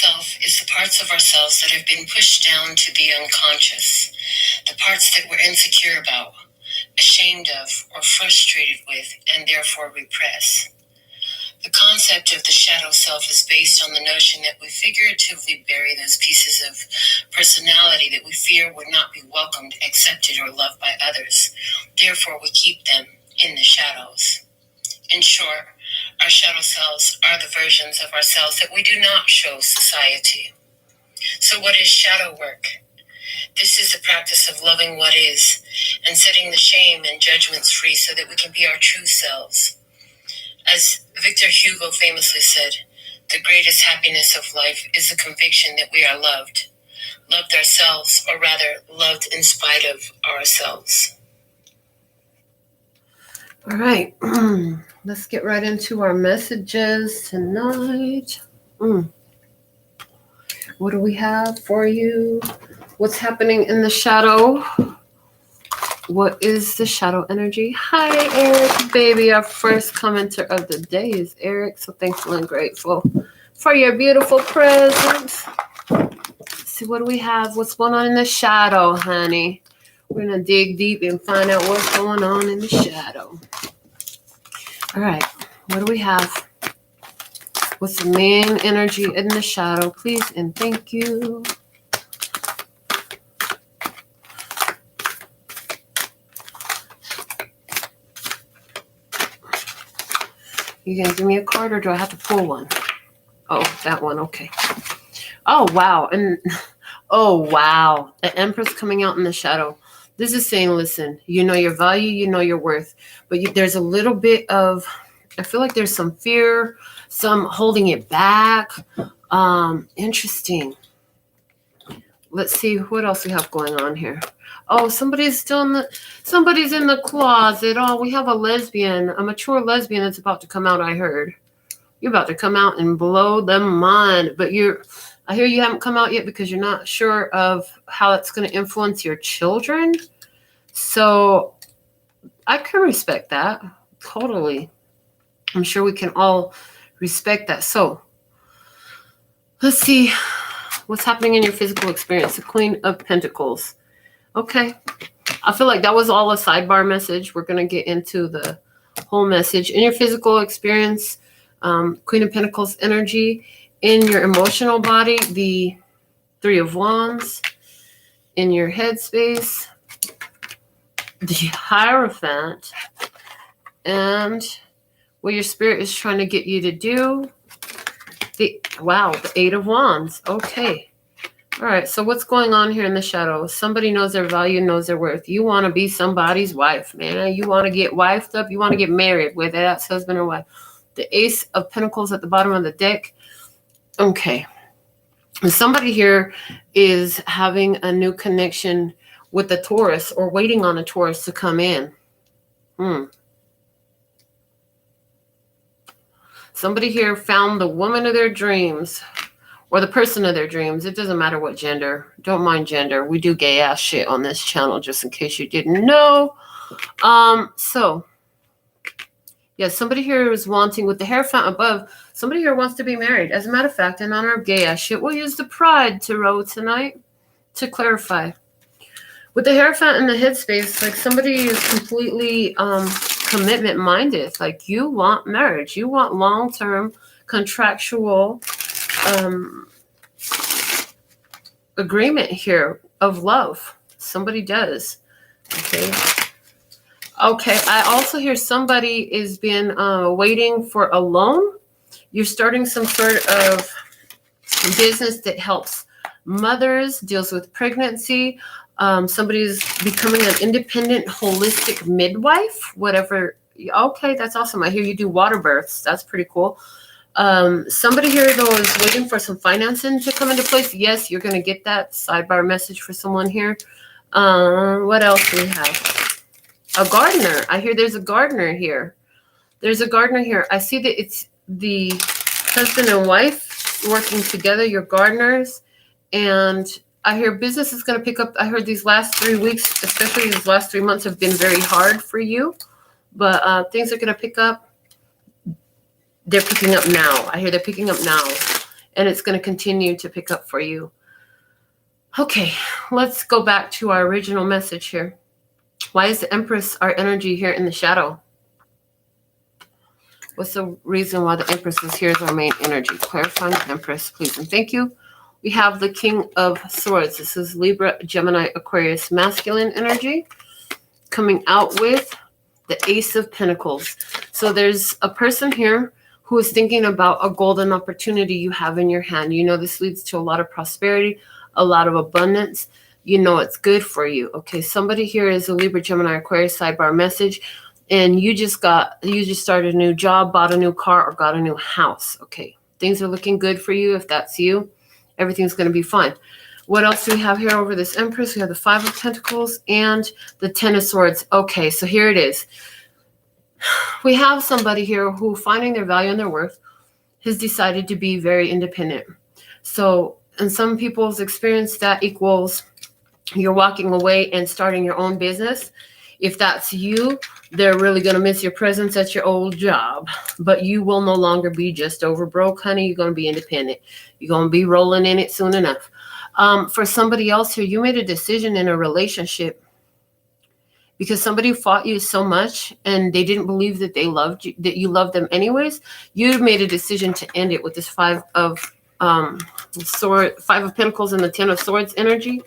self is the parts of ourselves that have been pushed down to the unconscious, the parts that we're insecure about, ashamed of, or frustrated with, and therefore repress. The concept of the shadow self is based on the notion that we figuratively bury those pieces of personality that we fear would not be welcomed, accepted, or loved by others. Therefore, we keep them in the shadows. In short, our shadow selves are the versions of ourselves that we do not show society. So what is shadow work? This is the practice of loving what is and setting the shame and judgments free so that we can be our true selves. As Victor Hugo famously said, the greatest happiness of life is the conviction that we are loved ourselves, or rather, loved in spite of ourselves. All right, let's get right into our messages tonight. What do we have for you? What's happening in the shadow? What is the shadow energy? Hi, Eric, baby. Our first commenter of the day is Eric. So thankful and grateful for your beautiful presence. Let's see, what do we have? What's going on in the shadow, honey? We're going to dig deep and find out what's going on in the shadow. All right. What do we have? What's the main energy in the shadow? Please and thank you. You gonna give me a card or do I have to pull one? Oh, that one. Okay. Oh, wow. And oh, wow. The Empress coming out in the shadow. This is saying, listen, you know your value, you know your worth, but there's a little bit of, I feel like there's some fear, some holding it back. Interesting. Let's see what else we have going on here. Oh, somebody's in the closet. Oh, we have a mature lesbian that's about to come out, I heard. You're about to come out and blow them mind. But I hear you haven't come out yet because you're not sure of how it's going to influence your children. So I can respect that. Totally. I'm sure we can all respect that. So let's see what's happening in your physical experience. The Queen of Pentacles. Okay. I feel like that was all a sidebar message. We're going to get into the whole message. In your physical experience, Queen of Pentacles energy. In your emotional body, the Three of Wands. In your headspace, the Hierophant. And what your spirit is trying to get you to do, the Eight of Wands. Okay. All right, so what's going on here in the shadows? Somebody knows their value, knows their worth. You want to be somebody's wife, man. You want to get wifed up. You want to get married, whether that's husband or wife. The Ace of Pentacles at the bottom of the deck. Okay. And somebody here is having a new connection with the Taurus or waiting on a Taurus to come in. Somebody here found the woman of their dreams. Or the person of their dreams. It doesn't matter what gender. Don't mind gender. We do gay ass shit on this channel, just in case you didn't know. So yeah, somebody here is wanting, with the Hierophant above, somebody here wants to be married. As a matter of fact, in honor of gay ass shit, we'll use the Pride Tarot tonight to clarify. With the Hierophant in the headspace, like somebody is completely commitment minded. Like you want marriage. You want long-term contractual agreement here of love. Somebody does. Okay. I also hear somebody is been waiting for a loan. You're starting some sort of business that helps mothers, deals with pregnancy. Somebody's becoming an independent holistic midwife, whatever. Okay, that's awesome. I hear you do water births. That's pretty cool. Somebody here, though, is waiting for some financing to come into place. Yes, you're going to get that sidebar message for someone here. What else do we have? A gardener. I hear there's a gardener here. There's a gardener here. I see that it's the husband and wife working together. You're gardeners. And I hear business is going to pick up. I heard these last 3 weeks, especially these last 3 months, have been very hard for you. But things are going to pick up. They're picking up now. I hear they're picking up now. and it's going to continue to pick up for you. Okay, let's go back to our original message here. Why is the Empress our energy here in the shadow? What's the reason why the Empress is here as our main energy? Clarifying the Empress, please and thank you. We have the King of Swords. This is Libra, Gemini, Aquarius, masculine energy, coming out with the Ace of Pentacles. So there's a person here who is thinking about a golden opportunity you have in your hand. You know this leads to a lot of prosperity, a lot of abundance. You know it's good for you. Okay, somebody here is a Libra, Gemini, Aquarius sidebar message, and you just started a new job, bought a new car, or got a new house. Okay, things are looking good for you. If that's you, everything's going to be fine. What else do we have here over this Empress? We have the Five of Pentacles and the Ten of Swords. Okay, so here it is. We have somebody here who, finding their value and their worth, has decided to be very independent. So in some people's experience, that equals you're walking away and starting your own business. If that's you, they're really going to miss your presence at your old job. But you will no longer be just over broke, honey. You're going to be independent. You're going to be rolling in it soon enough. For somebody else here, you made a decision in a relationship because somebody fought you so much and they didn't believe that they loved you, that you loved them anyways. You made a decision to end it with this Five of Pentacles and the Ten of Swords energy.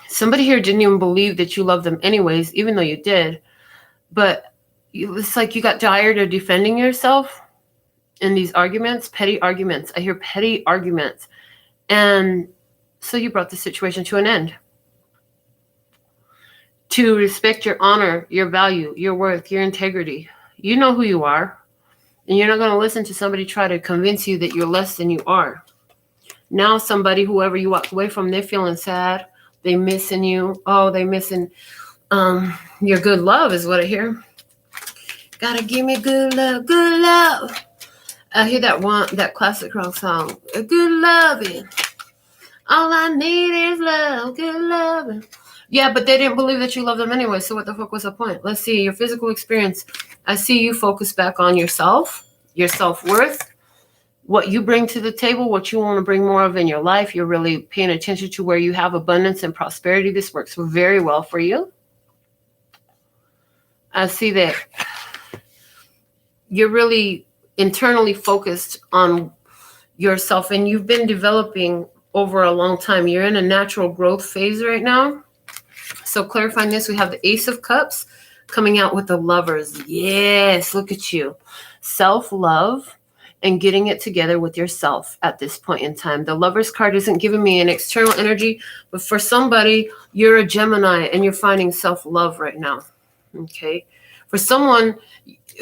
Somebody here didn't even believe that you loved them anyways, even though you did. But it's like you got tired of defending yourself in these arguments, petty arguments. I hear petty arguments. And so you brought the situation to an end. To respect your honor, your value, your worth, your integrity. You know who you are. And you're not going to listen to somebody try to convince you that you're less than you are. Now somebody, whoever you walked away from, they're feeling sad. They missing you. Oh, they missing your good love is what I hear. Gotta give me good love, good love. I hear that classic rock song. Good loving. All I need is love, good loving. Yeah, but they didn't believe that you loved them anyway. So what the fuck was the point? Let's see your physical experience. I see you focus back on yourself, your self-worth, what you bring to the table, what you want to bring more of in your life. You're really paying attention to where you have abundance and prosperity. This works very well for you. I see that you're really internally focused on yourself and you've been developing over a long time. You're in a natural growth phase right now. So clarifying this, we have the Ace of Cups coming out with the Lovers. Yes, look at you. Self-love and getting it together with yourself at this point in time. The Lovers card isn't giving me an external energy, but for somebody, you're a Gemini and you're finding self-love right now. Okay. For someone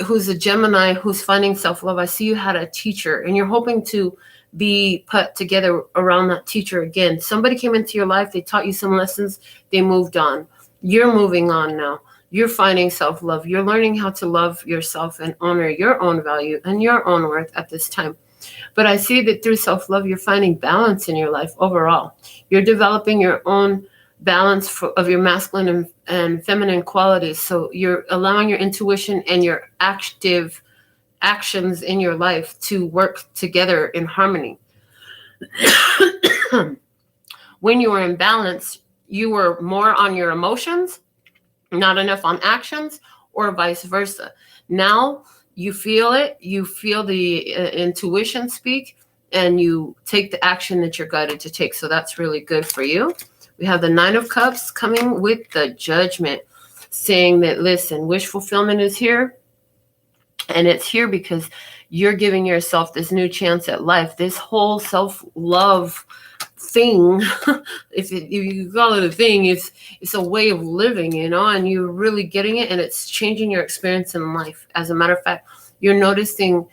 who's a Gemini who's finding self-love, I see you had a teacher and you're hoping to be put together around that teacher again. Somebody came into your life, they taught you some lessons, they moved on. You're moving on now. You're finding self-love. You're learning how to love yourself and honor your own value and your own worth at this time. But I see that through self-love, you're finding balance in your life overall. You're developing your own balance of your masculine and feminine qualities. So you're allowing your intuition and your active actions in your life to work together in harmony. When you were in balance, you were more on your emotions, not enough on actions, or vice versa. Now you feel it, you feel the intuition speak, and you take the action that you're guided to take. So that's really good for you. We have the Nine of Cups coming with the Judgment, saying that, listen, wish fulfillment is here. And it's here because you're giving yourself this new chance at life. This whole self-love thing, if you call it a thing, it's a way of living, you know, and you're really getting it, and it's changing your experience in life. As a matter of fact, you're noticing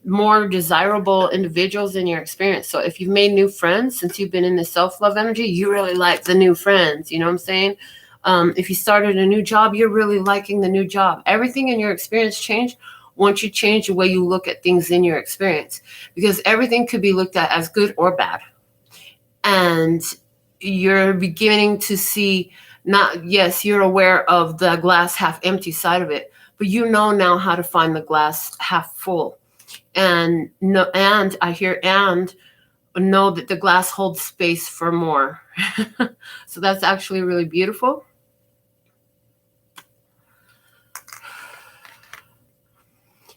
more desirable individuals in your experience. So if you've made new friends since you've been in the self-love energy, you really like the new friends, you know what I'm saying? If you started a new job, you're really liking the new job. Everything in your experience changed once you change the way you look at things in your experience, because everything could be looked at as good or bad. And you're beginning to see, yes, you're aware of the glass half empty side of it, but you know now how to find the glass half full. And no, and I hear and know that the glass holds space for more. So that's actually really beautiful.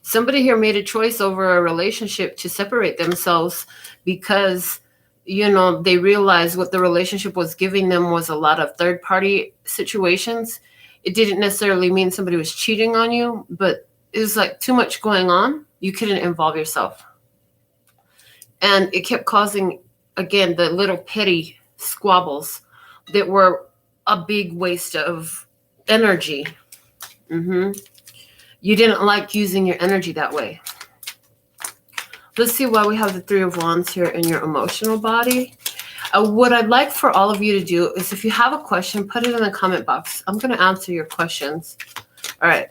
Somebody here made a choice over a relationship to separate themselves because, you know, they realized what the relationship was giving them was a lot of third-party situations. It didn't necessarily mean somebody was cheating on you, but it was like too much going on. You couldn't involve yourself. And it kept causing, again, the little petty squabbles that were a big waste of energy. You didn't like using your energy that way. Let's see why we have the Three of Wands here in your emotional body. What I'd like for all of you to do is, if you have a question, put it in the comment box. I'm going to answer your questions. All right.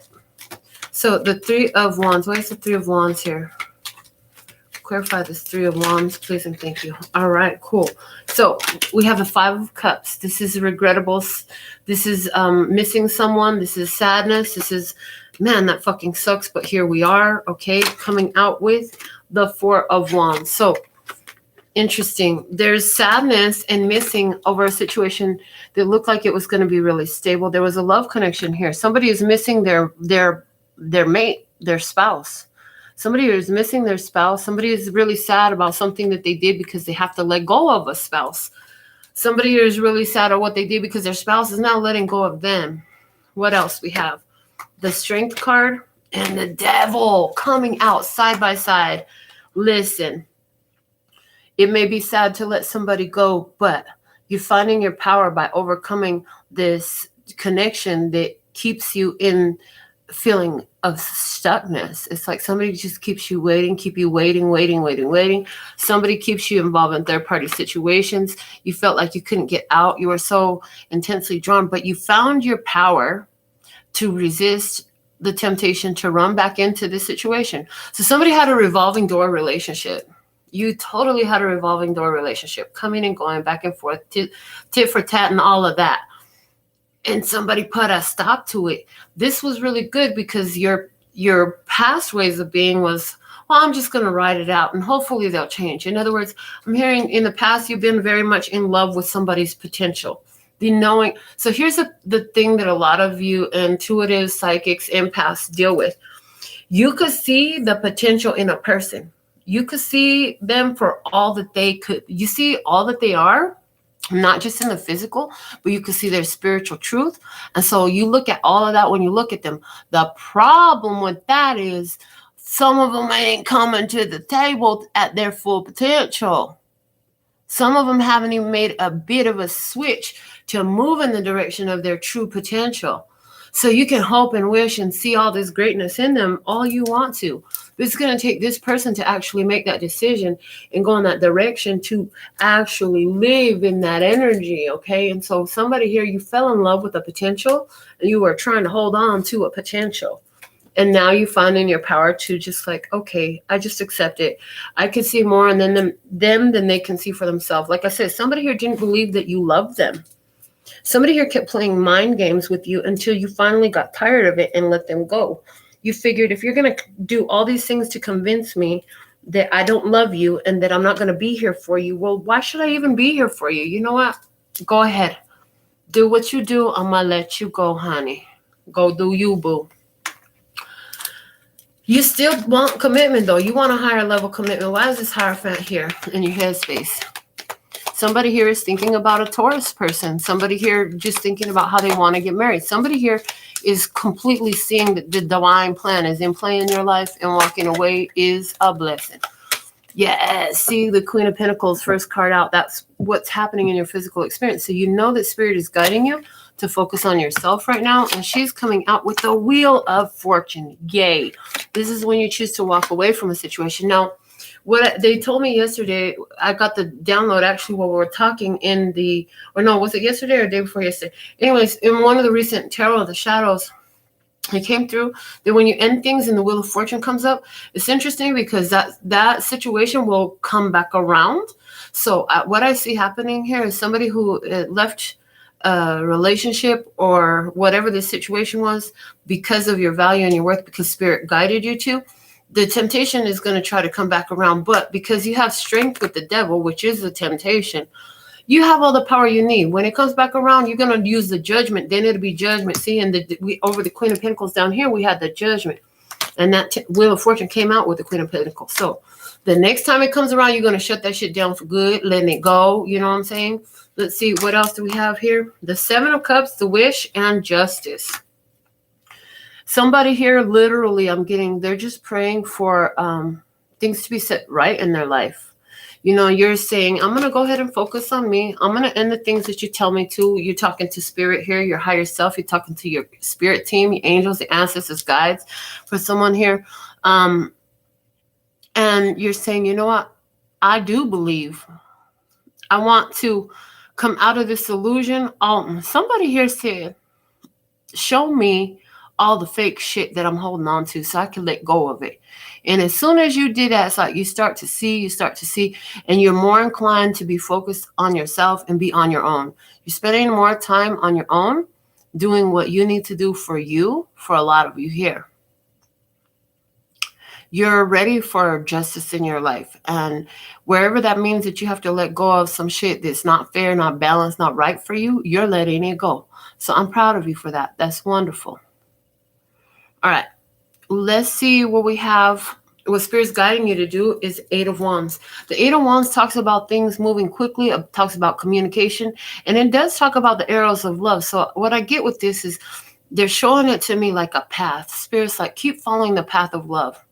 So the Three of Wands. Why is the Three of Wands here? Clarify this Three of Wands, please, and thank you. All right, cool. So we have the Five of Cups. This is regrettable. This is missing someone. This is sadness. This is, man, that fucking sucks, but here we are, okay? Coming out with the Four of Wands. So interesting. There's sadness and missing over a situation that looked like it was going to be really stable. There was a love connection here. Somebody is missing their mate, their spouse. Somebody is missing their spouse. Somebody is really sad about something that they did because they have to let go of a spouse. Somebody is really sad at what they did because their spouse is now letting go of them. What else we have? The Strength card and the Devil coming out side by side. Listen, it may be sad to let somebody go, but you're finding your power by overcoming this connection that keeps you in feeling of stuckness. It's like somebody just keeps you waiting, keep you waiting. Somebody keeps you involved in third-party situations. You felt like you couldn't get out. You were so intensely drawn, but you found your power to resist the temptation to run back into this situation. So somebody had a revolving door relationship. You totally had a revolving door relationship, coming and going, back and forth, tit for tat and all of that. And somebody put a stop to it. This was really good because your past ways of being was, well, I'm just going to ride it out and hopefully they'll change. In other words, I'm hearing in the past you've been very much in love with somebody's potential. The knowing. So here's the thing that a lot of you intuitive psychics, empaths deal with. You could see the potential in a person. You could see them for all that they could. You see all that they are. Not just in the physical, but you can see their spiritual truth. And so you look at all of that when you look at them. The problem with that is some of them ain't coming to the table at their full potential. Some of them haven't even made a bit of a switch to move in the direction of their true potential. So you can hope and wish and see all this greatness in them all you want to. But it's going to take this person to actually make that decision and go in that direction to actually live in that energy, okay? And so somebody here, you fell in love with a potential and you were trying to hold on to a potential. And now you find in your power to just like, okay, I just accept it. I can see more in them than they can see for themselves. Like I said, somebody here didn't believe that you loved them. Somebody here kept playing mind games with you until you finally got tired of it and let them go. You figured if you're going to do all these things to convince me that I don't love you and that I'm not going to be here for you, well, why should I even be here for you? You know what? Go ahead. Do what you do. I'm going to let you go, honey. Go do you, boo. You still want commitment, though. You want a higher level commitment. Why is this Hierophant here in your headspace? Somebody here is thinking about a Taurus person. Somebody here just thinking about how they want to get married. Somebody here is completely seeing that the divine plan is in play in your life, and walking away is a blessing. Yes, see the Queen of Pentacles, first card out. That's what's happening in your physical experience. So you know that Spirit is guiding you to focus on yourself right now. And she's coming out with the Wheel of Fortune. Yay. This is when you choose to walk away from a situation. Now, what they told me yesterday, I got the download actually while we were talking was it yesterday or the day before yesterday? Anyways, in one of the recent Tarot of the Shadows, it came through that when you end things and the Wheel of Fortune comes up, it's interesting because that situation will come back around. So what I see happening here is somebody who left a relationship or whatever the situation was because of your value and your worth, because Spirit guided you to. the temptation is going to try to come back around. But because you have strength with the devil, which is the temptation, you have all the power you need. When it comes back around, you're going to use the judgment. Then it'll be judgment. See, and over the Queen of Pentacles down here, we had the judgment. And that Wheel of Fortune came out with the Queen of Pentacles. So the next time it comes around, you're going to shut that shit down for good, letting it go. You know what I'm saying? Let's see. What else do we have here? The Seven of Cups, the Wish, and Justice. Somebody here, literally, they're just praying for things to be set right in their life. You know, you're saying, I'm going to go ahead and focus on me. I'm going to end the things that you tell me to. You're talking to spirit here, your higher self. You're talking to your spirit team, your angels, the ancestors, guides for someone here. And you're saying, you know what? I do believe. I want to come out of this illusion. Somebody here said, show me all the fake shit that I'm holding on to so I can let go of it. And as soon as you did that, it's like you start to see, and you're more inclined to be focused on yourself and be on your own. You're spending more time on your own, doing what you need to do for you, for a lot of you here. You're ready for justice in your life. And wherever that means that you have to let go of some shit that's not fair, not balanced, not right for you, you're letting it go. So I'm proud of you for that. That's wonderful. All right. Let's see what we have. What Spirit's guiding you to do is Eight of Wands. The Eight of Wands talks about things moving quickly. It talks about communication. And it does talk about the arrows of love. So what I get with this is they're showing it to me like a path. Spirit's like, keep following the path of love.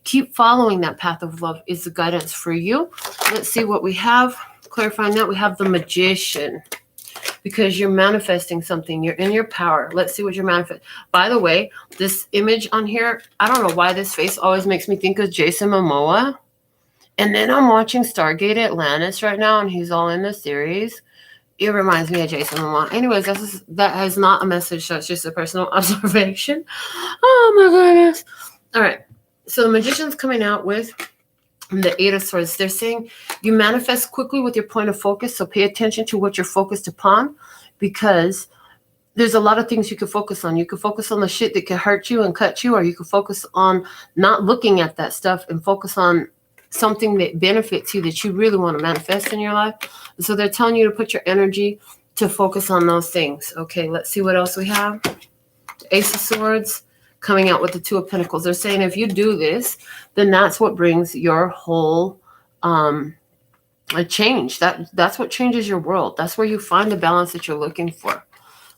Keep following that path of love is the guidance for you. Let's see what we have. Clarifying that, we have the Magician. Because you're manifesting something. You're in your power. Let's see what you're manifesting. By the way, this image on here, I don't know why this face always makes me think of Jason Momoa. And then I'm watching Stargate Atlantis right now, and he's all in the series. It reminds me of Jason Momoa. Anyways, that is not a message. That's just a personal observation. Oh, my goodness. All right. So the Magician's coming out with the Eight of Swords. They're saying you manifest quickly with your point of focus. So pay attention to what you're focused upon, because there's a lot of things you can focus on. You can focus on the shit that can hurt you and cut you, or you can focus on not looking at that stuff and focus on something that benefits you, that you really want to manifest in your life. And so they're telling you to put your energy to focus on those things. Okay, let's see what else we have. The Ace of Swords coming out with the Two of Pentacles. They're saying if you do this, then that's what brings your whole a change. That's what changes your world. That's where you find the balance that you're looking for.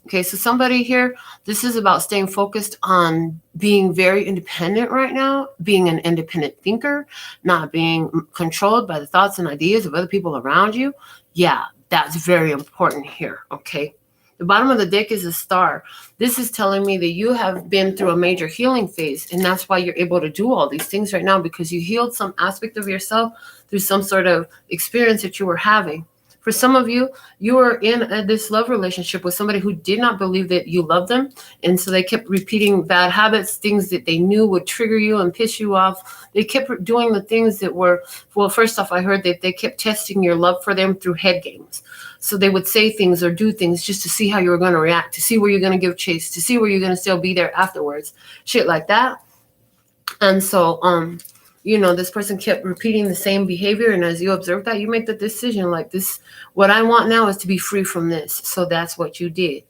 Okay, so somebody here, this is about staying focused on being very independent right now, being an independent thinker, not being controlled by the thoughts and ideas of other people around you. Yeah, that's very important here, okay? The bottom of the deck is a Star. This is telling me that you have been through a major healing phase, and that's why you're able to do all these things right now, because you healed some aspect of yourself through some sort of experience that you were having. For some of you, you were in this love relationship with somebody who did not believe that you loved them, and so they kept repeating bad habits, things that they knew would trigger you and piss you off. They kept doing the things that were, well, first off, I heard that they kept testing your love for them through head games. So they would say things or do things just to see how you were going to react, to see where you're going to give chase, to see where you're going to still be there afterwards, shit like that. And so, you know, this person kept repeating the same behavior. And as you observe that, you make the decision like this, what I want now is to be free from this. So that's what you did.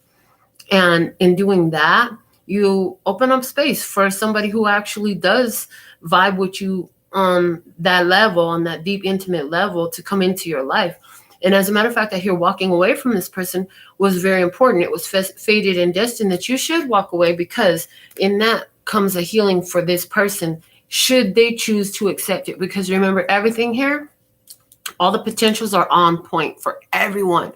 And in doing that, you open up space for somebody who actually does vibe with you on that level, on that deep, intimate level, to come into your life. And as a matter of fact, I hear walking away from this person was very important. It was fated and destined that you should walk away, because in that comes a healing for this person, should they choose to accept it. Because remember, everything here, all the potentials are on point for everyone.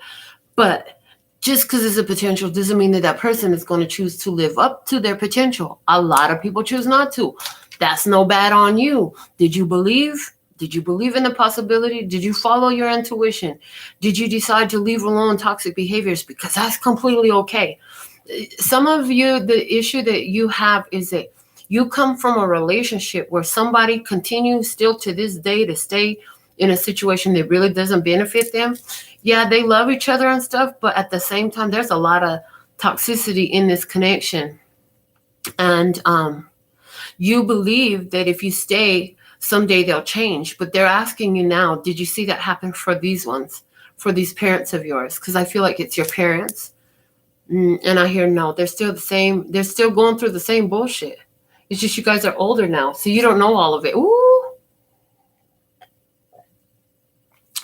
But just because it's a potential doesn't mean that that person is going to choose to live up to their potential. A lot of people choose not to. That's no bad on you. Did you believe? Did you believe in the possibility? Did you follow your intuition? Did you decide to leave alone toxic behaviors? Because that's completely okay. Some of you, the issue that you have is that you come from a relationship where somebody continues still to this day to stay in a situation that really doesn't benefit them. Yeah, they love each other and stuff, but at the same time, there's a lot of toxicity in this connection. And You believe that if you stay, someday they'll change, but they're asking you now, did you see that happen for these ones, for these parents of yours? Because I feel like it's your parents. And I hear, no, they're still the same. They're still going through the same bullshit. It's just you guys are older now, so you don't know all of it. Ooh.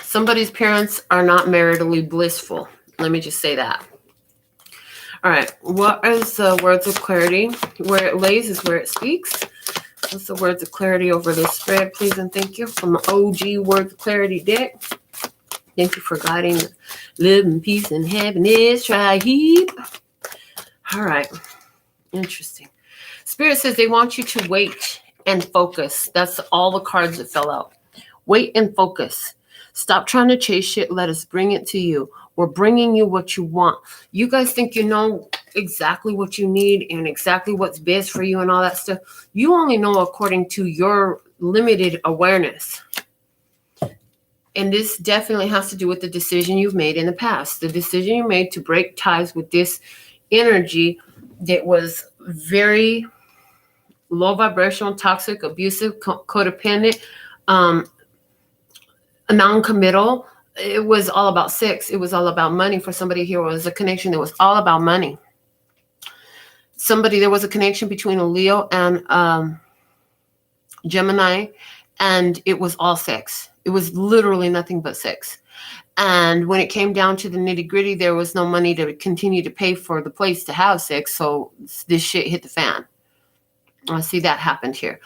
Somebody's parents are not maritally blissful. Let me just say that. All right. What is the words of clarity? Where it lays is where it speaks. What's the words of clarity over this spread, please and thank you, from the OG Words of Clarity deck. Thank you for guiding. Live in peace and happiness. Try heap. All right. Interesting. Spirit says they want you to wait and focus. That's all the cards that fell out. Wait and focus. Stop trying to chase shit. Let us bring it to you. We're bringing you what you want. You guys think you know exactly what you need and exactly what's best for you and all that stuff. You only know according to your limited awareness. And this definitely has to do with the decision you've made in the past. The decision you made to break ties with this energy that was very low vibrational, toxic, abusive, codependent, non-committal. It was all about sex. It was all about money. For somebody here, it was a connection that was all about money. There was a connection between a Leo and Gemini, and it was all sex. It was literally nothing but sex. And when it came down to the nitty gritty, there was no money to continue to pay for the place to have sex. So this shit hit the fan. I see that happened here.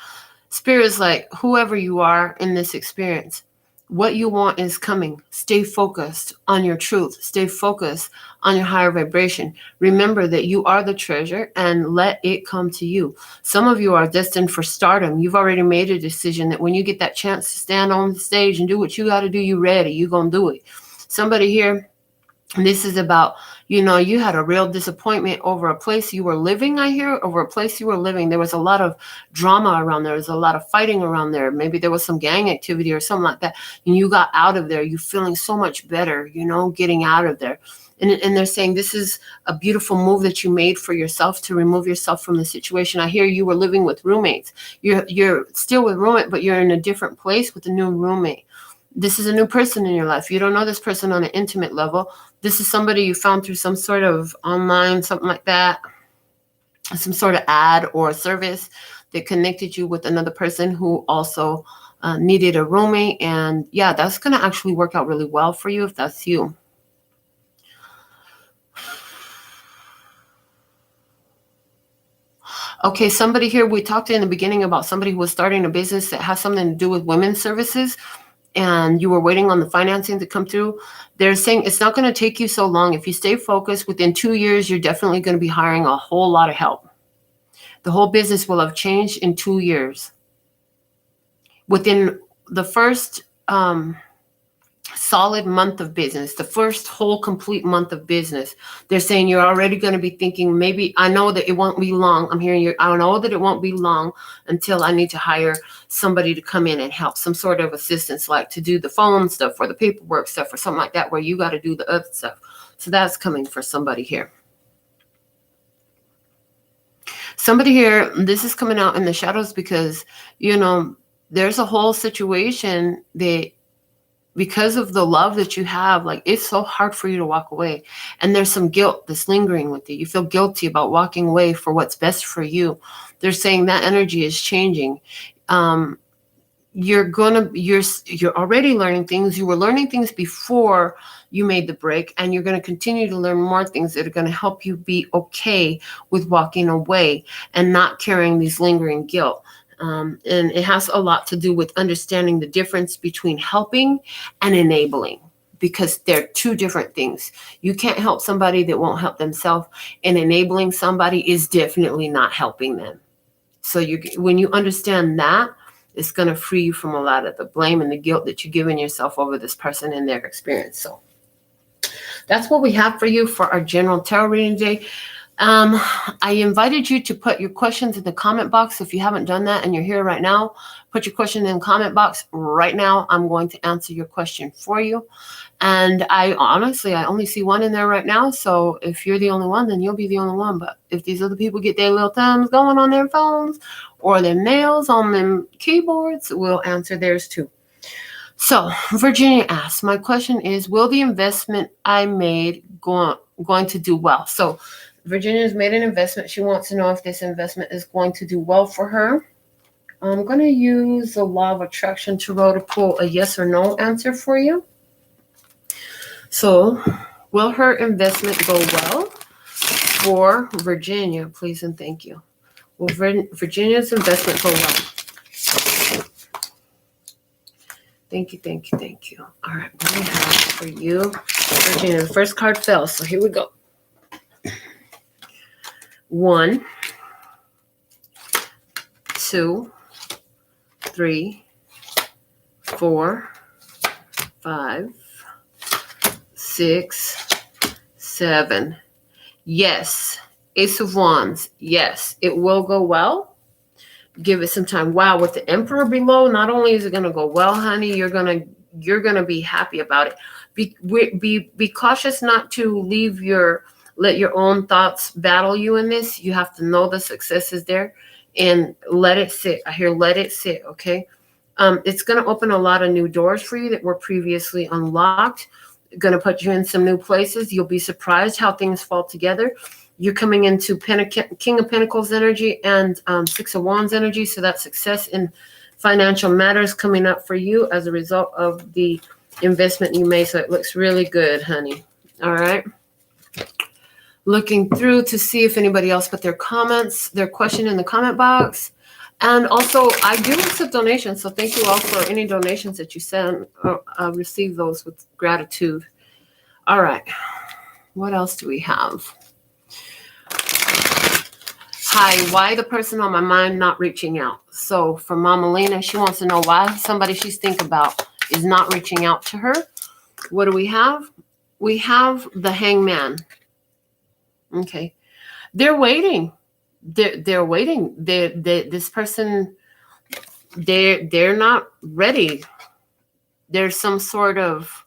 Spirit is like, whoever you are in this experience, what you want is coming. Stay focused on your truth. Stay focused on your higher vibration. Remember that you are the treasure and let it come to you. Some of you are destined for stardom. You've already made a decision that when you get that chance to stand on the stage and do what you got to do, you're ready. You're going to do it. Somebody here, this is about, you had a real disappointment over a place you were living, I hear, over a place you were living. There was a lot of drama around there. There was a lot of fighting around there. Maybe there was some gang activity or something like that. And you got out of there. You're feeling so much better, getting out of there. And they're saying this is a beautiful move that you made for yourself to remove yourself from the situation. I hear you were living with roommates. You're still with roommate, but you're in a different place with a new roommate. This is a new person in your life. You don't know this person on an intimate level. This is somebody you found through some sort of online, something like that, some sort of ad or service that connected you with another person who also needed a roommate. And yeah, that's going to actually work out really well for you if that's you. Okay, somebody here, we talked in the beginning about somebody who was starting a business that has something to do with women's services. And you were waiting on the financing to come through. They're saying it's not going to take you so long. If you stay focused, within 2 years, you're definitely going to be hiring a whole lot of help. The whole business will have changed in 2 years. Within the first solid month of business, the first whole complete month of business, they're saying you're already going to be thinking, maybe I know that it won't be long. I'm hearing you. I know that it won't be long until I need to hire somebody to come in and help, some sort of assistance, like to do the phone stuff or the paperwork stuff or something like that, where you got to do the other stuff. So that's coming for somebody here. Somebody here, this is coming out in the shadows because, there's a whole situation that, because of the love that you have, like, it's so hard for you to walk away. And there's some guilt that's lingering with you. You feel guilty about walking away for what's best for you. They're saying that energy is changing. You're already learning things. You were learning things before you made the break, and you're going to continue to learn more things that are going to help you be okay with walking away and not carrying these lingering guilt. And it has a lot to do with understanding the difference between helping and enabling, because they're two different things. You can't help somebody that won't help themselves, and enabling somebody is definitely not helping them. So when you understand that, it's going to free you from a lot of the blame and the guilt that you're giving yourself over this person and their experience. So that's what we have for you for our general tarot reading today. I invited you to put your questions in the comment box. If you haven't done that and you're here right now, put your question in the comment box right now. I'm going to answer your question for you. And I only see one in there right now. So if you're the only one, then you'll be the only one. But if these other people get their little thumbs going on their phones or their nails on them keyboards, we'll answer theirs too. So Virginia asks, my question is, will the investment I made going to do well? So Virginia's made an investment. She wants to know if this investment is going to do well for her. I'm going to use the Law of Attraction Tarot to pull a yes or no answer for you. So, will her investment go well for Virginia? Please and thank you. Will Virginia's investment go well? Thank you, thank you, thank you. All right, what do we have for you, Virginia? The first card fell, so here we go. 1, 2, 3, 4, 5, 6, 7. Yes. Ace of Wands. Yes, it will go well. Give it some time. Wow, with the Emperor below, not only is it going to go well, honey, you're gonna be happy about it. Be cautious not to let your own thoughts battle you in this. You have to know the success is there and let it sit. I hear let it sit, okay? It's going to open a lot of new doors for you that were previously unlocked. Going to put you in some new places. You'll be surprised how things fall together. You're coming into King of Pentacles energy and 6 of Wands energy. So that's success in financial matters coming up for you as a result of the investment you made. So it looks really good, honey. All right. Looking through to see if anybody else put their question in the comment box. And also, I do accept donations, so thank you all for any donations that you send. I receive those with gratitude. All right. What else do we have? Hi, why the person on my mind not reaching out? So for Mama Lena, she wants to know why somebody she's thinking about is not reaching out to her. What do we have? We have the Hangman. Okay. They're waiting. They're waiting. This person, they're not ready. There's some sort of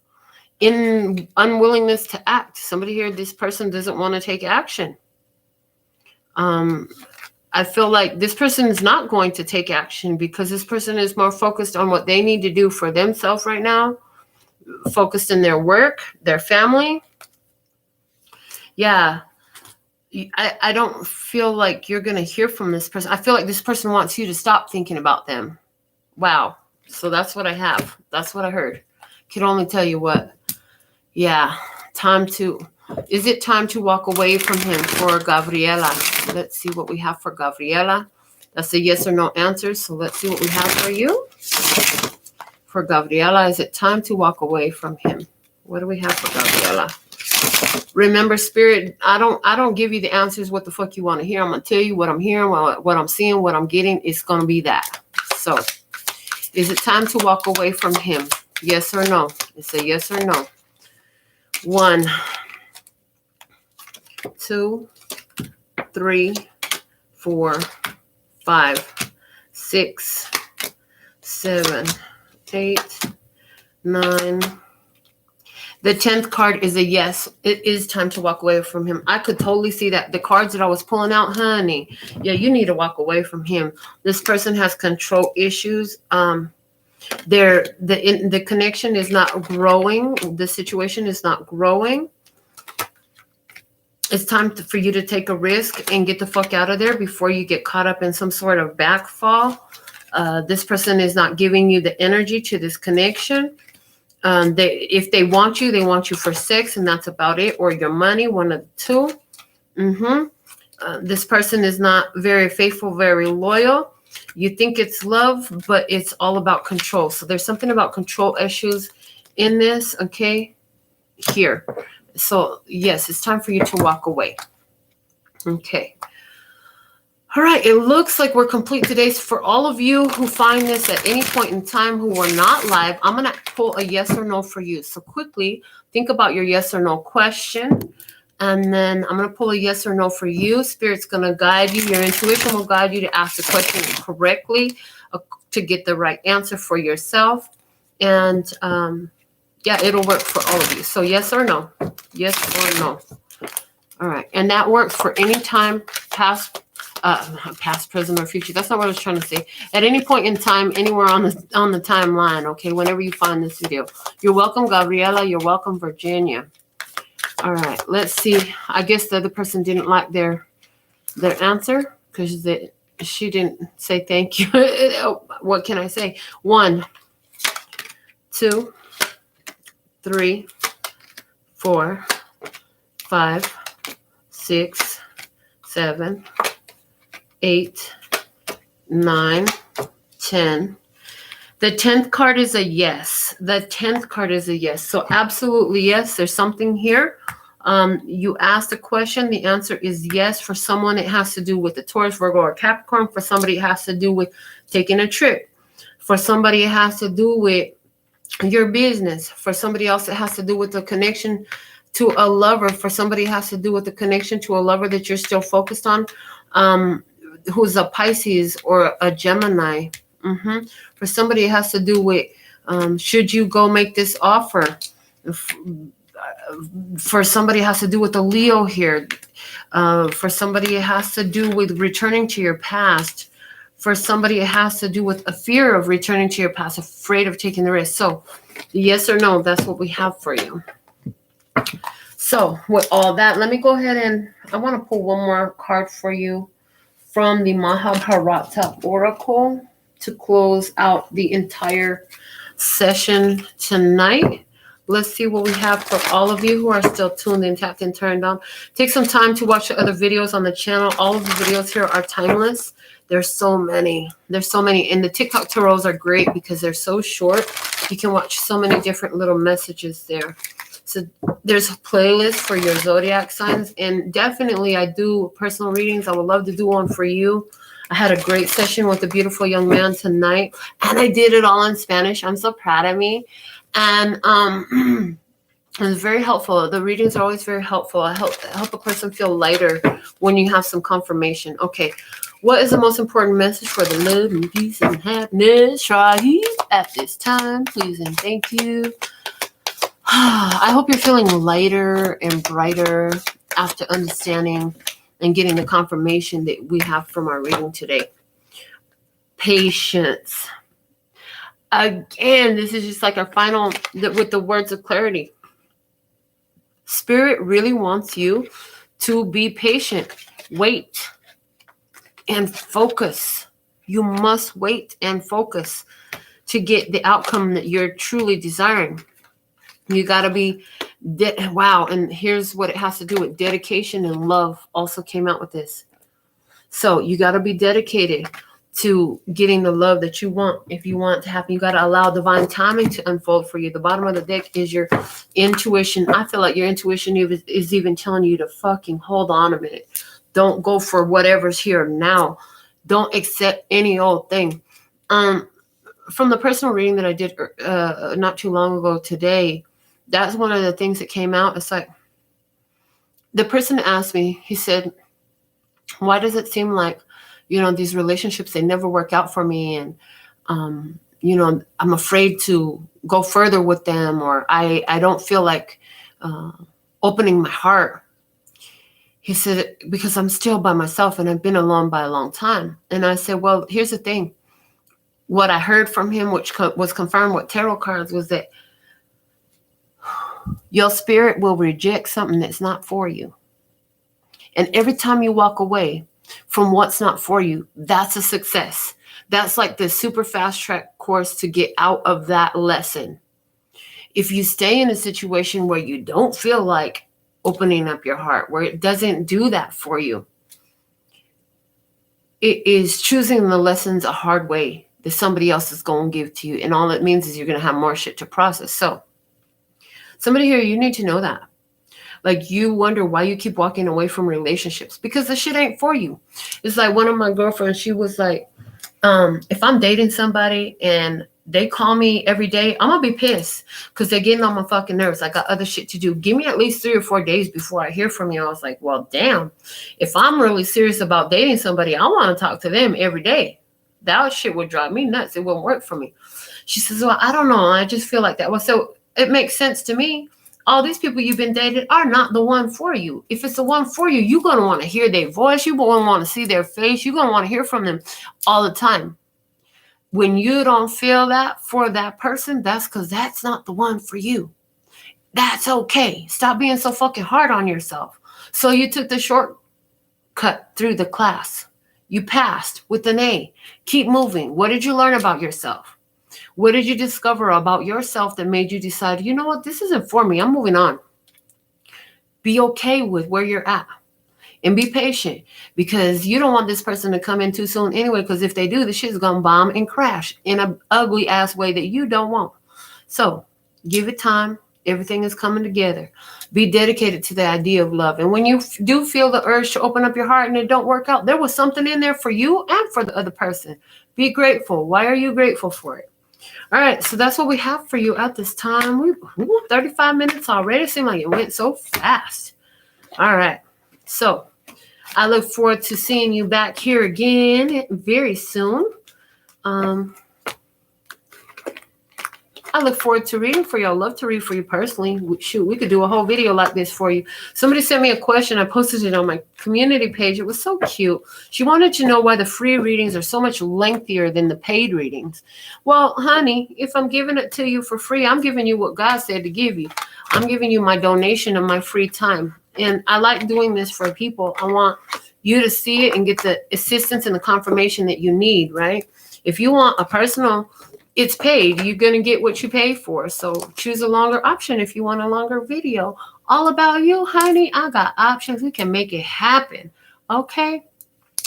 unwillingness to act. Somebody here, this person doesn't want to take action. I feel like this person is not going to take action because this person is more focused on what they need to do for themselves right now, focused in their work, their family. Yeah. I don't feel like you're going to hear from this person. I feel like this person wants you to stop thinking about them. Wow. So that's what I have. That's what I heard. Can only tell you what. Yeah. Is it time to walk away from him for Gabriela? Let's see what we have for Gabriela. That's a yes or no answer. So let's see what we have for you. For Gabriela, is it time to walk away from him? What do we have for Gabriela? Remember, Spirit, I don't give you the answers what the fuck you want to hear. I'm going to tell you what I'm hearing, what I'm seeing, what I'm getting. It's going to be that. So, is it time to walk away from him? Yes or no? It's a yes or no. 1, 2, 3, 4, 5, 6, 7, 8, 9. The 10th card is a yes. It is time to walk away from him. I could totally see that. The cards that I was pulling out, honey. Yeah, you need to walk away from him. This person has control issues. The connection is not growing. The situation is not growing. It's time for you to take a risk and get the fuck out of there before you get caught up in some sort of backfall. This person is not giving you the energy to this connection. If they want you for sex, and that's about it, or your money, one of the two. This person is not very faithful, very loyal. You think it's love, but it's all about control. So there's something about control issues in this, okay, here. So yes, it's time for you to walk away. Okay. All right, it looks like we're complete today. So for all of you who find this at any point in time who are not live, I'm going to pull a yes or no for you. So quickly, think about your yes or no question. And then I'm going to pull a yes or no for you. Spirit's going to guide you. Your intuition will guide you to ask the question correctly to get the right answer for yourself. And yeah, it'll work for all of you. So yes or no. Yes or no. All right. And that works for any time, past, present, or future. That's not what I was trying to say. At any point in time, anywhere on the timeline, okay, whenever you find this video. You're welcome, Gabriela. You're welcome, Virginia. All right. Let's see. I guess the other person didn't like their answer because she didn't say thank you. What can I say? 1, 2, 3, 4, 5, 6, 7, 8, 9, 10. The 10th card is a yes. The 10th card is a yes. So absolutely yes, there's something here. You asked a question. The answer is yes. For someone, it has to do with the Taurus, Virgo, or Capricorn. For somebody, it has to do with taking a trip. For somebody, it has to do with your business. For somebody else, it has to do with the connection to a lover. For somebody, it has to do with the connection to a lover that you're still focused on, who's a Pisces or a Gemini. For somebody, it has to do with should you go make this offer. For somebody, it has to do with a Leo here. For somebody, it has to do with returning to your past. For somebody, it has to do with a fear of returning to your past, afraid of taking the risk. So yes or no, that's what we have for you. So with all that, let me go ahead and I want to pull one more card for you from the Mahabharata Oracle to close out the entire session tonight. Let's see what we have for all of you who are still tuned in, tapped in, turned on. Take some time to watch the other videos on the channel. All of the videos here are timeless. There's so many. There's so many. And the TikTok tarots are great because they're so short. You can watch so many different little messages there. So there's a playlist for your zodiac signs. And definitely I do personal readings. I would love to do one for you. I had a great session with a beautiful young man tonight. And I did it all in Spanish. I'm so proud of me. And it was very helpful. The readings are always very helpful. I help a person feel lighter when you have some confirmation. Okay. What is the most important message for the love and peace and happiness right here at this time? Please and thank you. I hope you're feeling lighter and brighter after understanding and getting the confirmation that we have from our reading today. Patience. Again, this is just like our final with the words of clarity. Spirit really wants you to be patient. Wait and focus. You must wait and focus to get the outcome that you're truly desiring. You got to be, wow. And here's what it has to do with dedication and love also came out with this. So you got to be dedicated to getting the love that you want. If you want it to happen, you got to allow divine timing to unfold for you. The bottom of the deck is your intuition. I feel like your intuition is even telling you to fucking hold on a minute. Don't go for whatever's here now. Don't accept any old thing. From the personal reading that I did not too long ago today, that's one of the things that came out. It's like the person asked me, he said, why does it seem like, these relationships, they never work out for me. And, I'm afraid to go further with them, or I don't feel like opening my heart. He said, because I'm still by myself and I've been alone by a long time. And I said, well, here's the thing. What I heard from him, which was confirmed with tarot cards, was that your spirit will reject something that's not for you. And every time you walk away from what's not for you, that's a success. That's like the super fast track course to get out of that lesson. If you stay in a situation where you don't feel like opening up your heart, where it doesn't do that for you, it is choosing the lessons a hard way that somebody else is going to give to you. And all it means is you're going to have more shit to process. So somebody here, you need to know that. Like, you wonder why you keep walking away from relationships because the shit ain't for you. It's like one of my girlfriends, she was like, if I'm dating somebody and they call me every day, I'm going to be pissed because they're getting on my fucking nerves. I got other shit to do. Give me at least 3 or 4 days before I hear from you. I was like, well, damn, if I'm really serious about dating somebody, I want to talk to them every day. That shit would drive me nuts. It wouldn't work for me. She says, well, I don't know. I just feel like that. Well, so it makes sense to me. All these people you've been dating are not the one for you. If it's the one for you, you're going to want to hear their voice. You're going to want to see their face. You're going to want to hear from them all the time. When you don't feel that for that person, that's because that's not the one for you. That's okay. Stop being so fucking hard on yourself. So you took the shortcut through the class. You passed with an A. Keep moving. What did you learn about yourself? What did you discover about yourself that made you decide, you know what, this isn't for me. I'm moving on. Be okay with where you're at. And be patient because you don't want this person to come in too soon anyway, because if they do, the shit's going to bomb and crash in an ugly ass way that you don't want. So give it time. Everything is coming together. Be dedicated to the idea of love. And when you do feel the urge to open up your heart and it don't work out, there was something in there for you and for the other person. Be grateful. Why are you grateful for it? All right, so that's what we have for you at this time. We 35 minutes already. It seemed like it went so fast. All right. So I look forward to seeing you back here again very soon. I look forward to reading for you. I love to read for you personally. Shoot, we could do a whole video like this for you. Somebody sent me a question. I posted it on my community page. It was so cute. She wanted to know why the free readings are so much lengthier than the paid readings. Well, honey, if I'm giving it to you for free, I'm giving you what God said to give you. I'm giving you my donation of my free time. And I like doing this for people. I want you to see it and get the assistance and the confirmation that you need, right? If you want a personal, it's paid. You're going to get what you pay for. So choose a longer option if you want a longer video. All about you, honey. I got options. We can make it happen. Okay?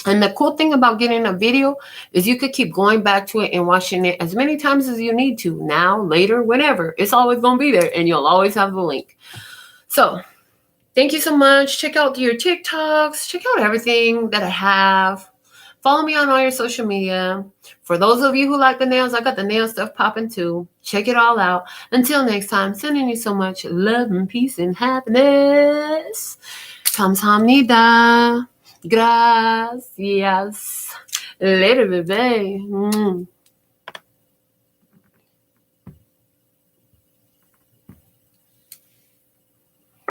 And the cool thing about getting a video is you could keep going back to it and watching it as many times as you need to. Now, later, whenever. It's always going to be there. And you'll always have the link. So thank you so much. Check out your TikToks. Check out everything that I have. Follow me on all your social media. For those of you who like the nails, I got the nail stuff popping too. Check it all out. Until next time, sending you so much love and peace and happiness. Kamsahamnida. Gracias. Later, baby.